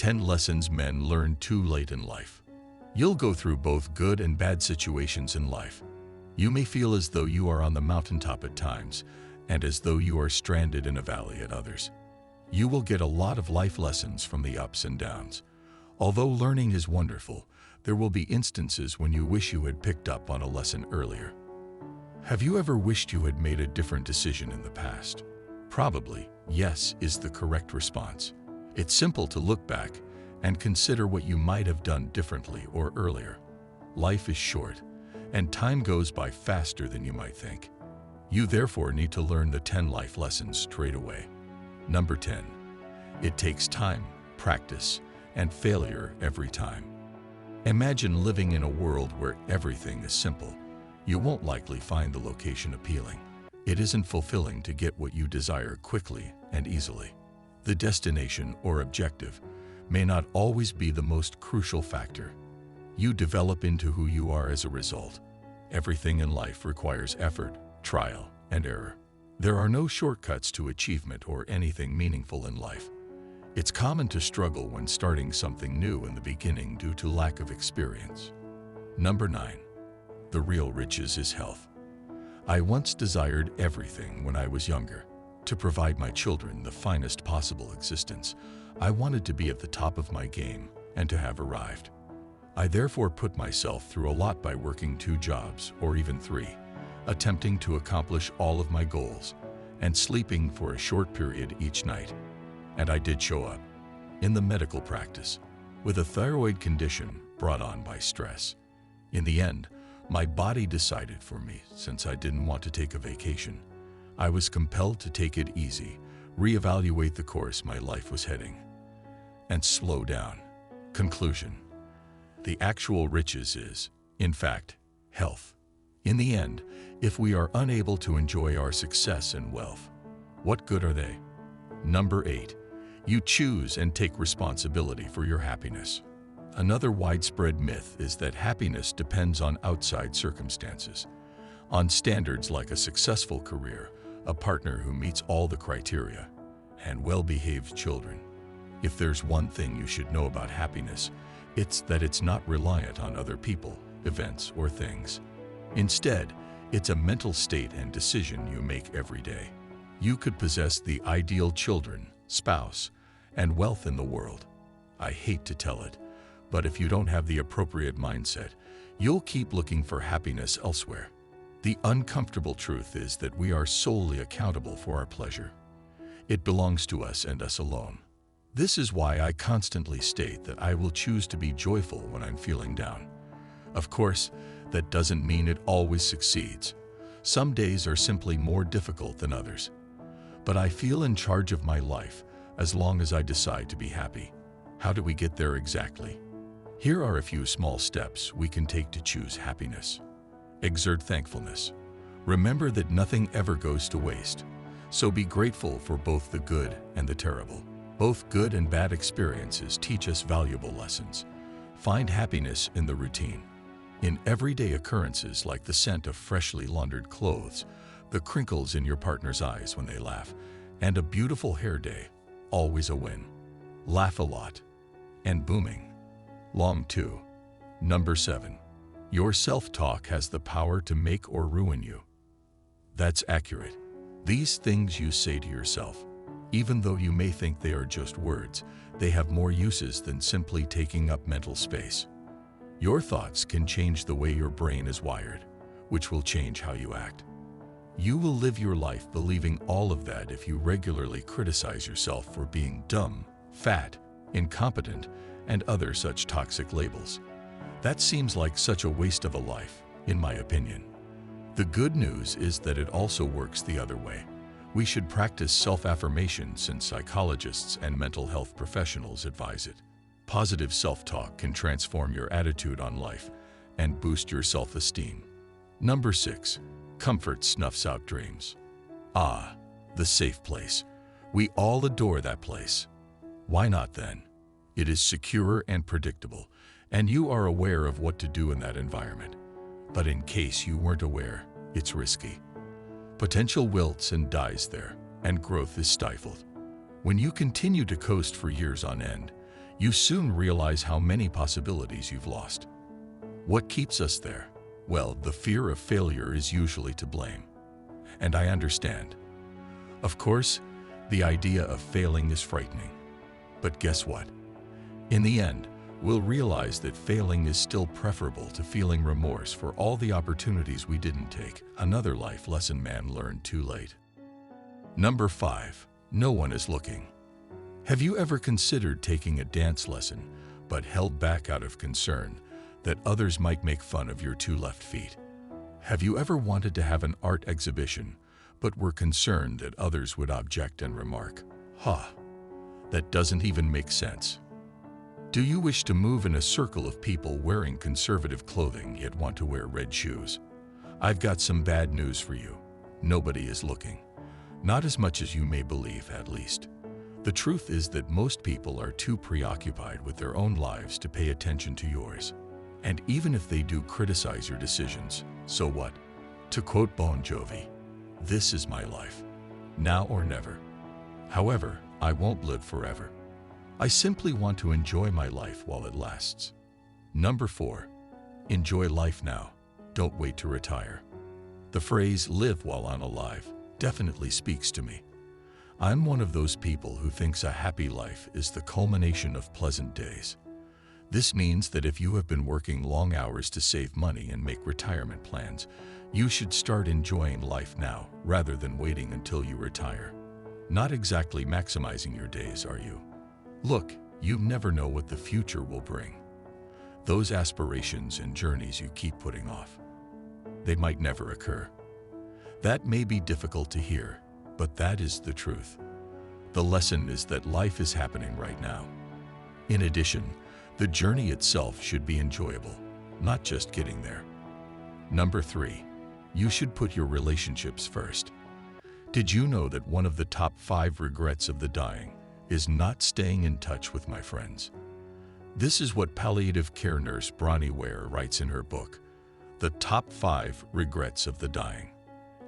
10 lessons men learn too late in life. You'll go through both good and bad situations in life. You may feel as though you are on the mountaintop at times, and as though you are stranded in a valley at others. You will get a lot of life lessons from the ups and downs. Although learning is wonderful, there will be instances when you wish you had picked up on a lesson earlier. Have you ever wished you had made a different decision in the past? Probably, yes, is the correct response. It's simple to look back and consider what you might have done differently or earlier. Life is short, and time goes by faster than you might think. You therefore need to learn the 10 life lessons straight away. Number 10. It takes time, practice, and failure every time. Imagine living in a world where everything is simple. You won't likely find the location appealing. It isn't fulfilling to get what you desire quickly and easily. The destination or objective may not always be the most crucial factor. You develop into who you are as a result. Everything in life requires effort, trial, and error. There are no shortcuts to achievement or anything meaningful in life. It's common to struggle when starting something new in the beginning due to lack of experience. Number 9. The real riches is health. I once desired everything when I was younger. To provide my children the finest possible existence, I wanted to be at the top of my game and to have arrived. I therefore put myself through a lot by working 2 jobs, or even 3, attempting to accomplish all of my goals, and sleeping for a short period each night. And I did show up, in the medical practice, with a thyroid condition brought on by stress. In the end, my body decided for me, since I didn't want to take a vacation. I was compelled to take it easy, reevaluate the course my life was heading, and slow down. Conclusion. The actual riches is, in fact, health. In the end, if we are unable to enjoy our success and wealth, what good are they? Number 8. You choose and take responsibility for your happiness. Another widespread myth is that happiness depends on outside circumstances, on standards like a successful career, a partner who meets all the criteria, and well-behaved children. If there's one thing you should know about happiness, it's that it's not reliant on other people, events, or things. Instead, it's a mental state and decision you make every day. You could possess the ideal children, spouse, and wealth in the world. I hate to tell it, but if you don't have the appropriate mindset, you'll keep looking for happiness elsewhere. The uncomfortable truth is that we are solely accountable for our pleasure. It belongs to us and us alone. This is why I constantly state that I will choose to be joyful when I'm feeling down. Of course, that doesn't mean it always succeeds. Some days are simply more difficult than others. But I feel in charge of my life as long as I decide to be happy. How do we get there exactly? Here are a few small steps we can take to choose happiness. Exert thankfulness. Remember that nothing ever goes to waste, so be grateful for both the good and the terrible. Both good and bad experiences teach us valuable lessons. Find happiness in the routine, in everyday occurrences like the scent of freshly laundered clothes, the crinkles in your partner's eyes when they laugh, and a beautiful hair day. Always a win. Laugh a lot. And booming. Long too. Number 7. Your self-talk has the power to make or ruin you. That's accurate. These things you say to yourself, even though you may think they are just words, they have more uses than simply taking up mental space. Your thoughts can change the way your brain is wired, which will change how you act. You will live your life believing all of that if you regularly criticize yourself for being dumb, fat, incompetent, and other such toxic labels. That seems like such a waste of a life, in my opinion. The good news is that it also works the other way. We should practice self-affirmation since psychologists and mental health professionals advise it. Positive self-talk can transform your attitude on life and boost your self-esteem. Number 6. Comfort snuffs out dreams. Ah, the safe place. We all adore that place. Why not then? It is secure and predictable, and you are aware of what to do in that environment. But in case you weren't aware, it's risky. Potential wilts and dies there, and growth is stifled. When you continue to coast for years on end, you soon realize how many possibilities you've lost. What keeps us there? Well, the fear of failure is usually to blame. And I understand. Of course, the idea of failing is frightening. But guess what? In the end, we'll realize that failing is still preferable to feeling remorse for all the opportunities we didn't take. Another life lesson man learned too late. Number 5. No one is looking. Have you ever considered taking a dance lesson, but held back out of concern that others might make fun of your 2 left feet? Have you ever wanted to have an art exhibition, but were concerned that others would object and remark, that doesn't even make sense? Do you wish to move in a circle of people wearing conservative clothing yet want to wear red shoes? I've got some bad news for you. Nobody is looking. Not as much as you may believe, at least. The truth is that most people are too preoccupied with their own lives to pay attention to yours. And even if they do criticize your decisions, so what? To quote Bon Jovi, "This is my life, now or never. However, I won't live forever. I simply want to enjoy my life while it lasts." Number 4. Enjoy life now. Don't wait to retire. The phrase "live while I'm alive" definitely speaks to me. I'm one of those people who thinks a happy life is the culmination of pleasant days. This means that if you have been working long hours to save money and make retirement plans, you should start enjoying life now rather than waiting until you retire. Not exactly maximizing your days, are you? Look, you never know what the future will bring. Those aspirations and journeys you keep putting off, they might never occur. That may be difficult to hear, but that is the truth. The lesson is that life is happening right now. In addition, the journey itself should be enjoyable, not just getting there. Number 3. You should put your relationships first. Did you know that one of the top 5 regrets of the dying is not staying in touch with my friends? This is what palliative care nurse Bronnie Ware writes in her book, The Top 5 Regrets of the Dying.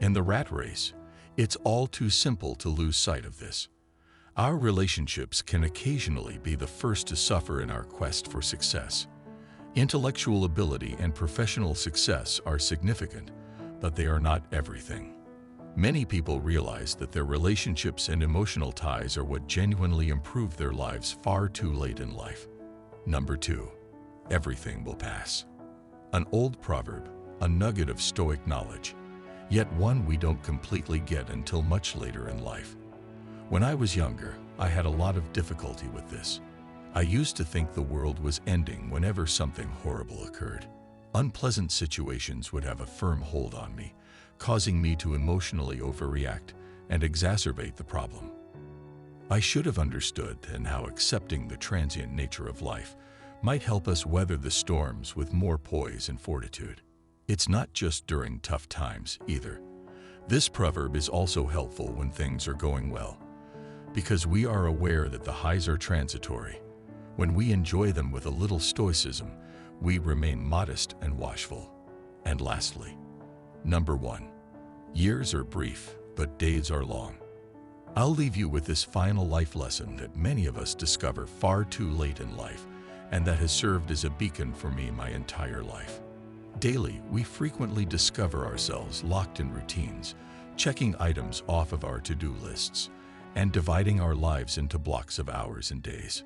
In the rat race, it's all too simple to lose sight of this. Our relationships can occasionally be the first to suffer in our quest for success. Intellectual ability and professional success are significant, but they are not everything. Many people realize that their relationships and emotional ties are what genuinely improve their lives far too late in life. Number 2. Everything will pass. An old proverb, a nugget of stoic knowledge, yet one we don't completely get until much later in life. When I was younger, I had a lot of difficulty with this. I used to think the world was ending whenever something horrible occurred. Unpleasant situations would have a firm hold on me, causing me to emotionally overreact and exacerbate the problem. I should have understood and how accepting the transient nature of life might help us weather the storms with more poise and fortitude. It's not just during tough times, either. This proverb is also helpful when things are going well, because we are aware that the highs are transitory. When we enjoy them with a little stoicism, we remain modest and watchful. And lastly, number 1. Years are brief, but days are long. I'll leave you with this final life lesson that many of us discover far too late in life, and that has served as a beacon for me my entire life. Daily, we frequently discover ourselves locked in routines, checking items off of our to-do lists, and dividing our lives into blocks of hours and days.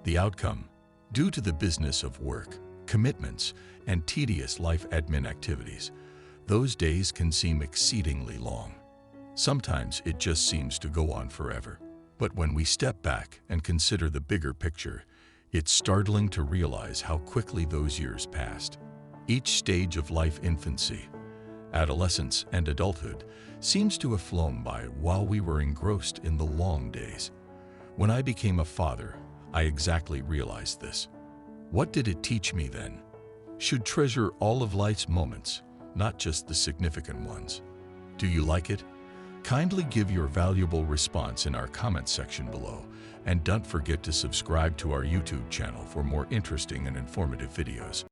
The outcome, due to the business of work, commitments, and tedious life admin activities, those days can seem exceedingly long. Sometimes it just seems to go on forever. But when we step back and consider the bigger picture, it's startling to realize how quickly those years passed. Each stage of life, infancy, adolescence, and adulthood, seems to have flown by while we were engrossed in the long days. When I became a father, I exactly realized this. What did it teach me then? Should treasure all of life's moments, not just the significant ones. Do you like it? Kindly give your valuable response in our comment section below, and don't forget to subscribe to our YouTube channel for more interesting and informative videos.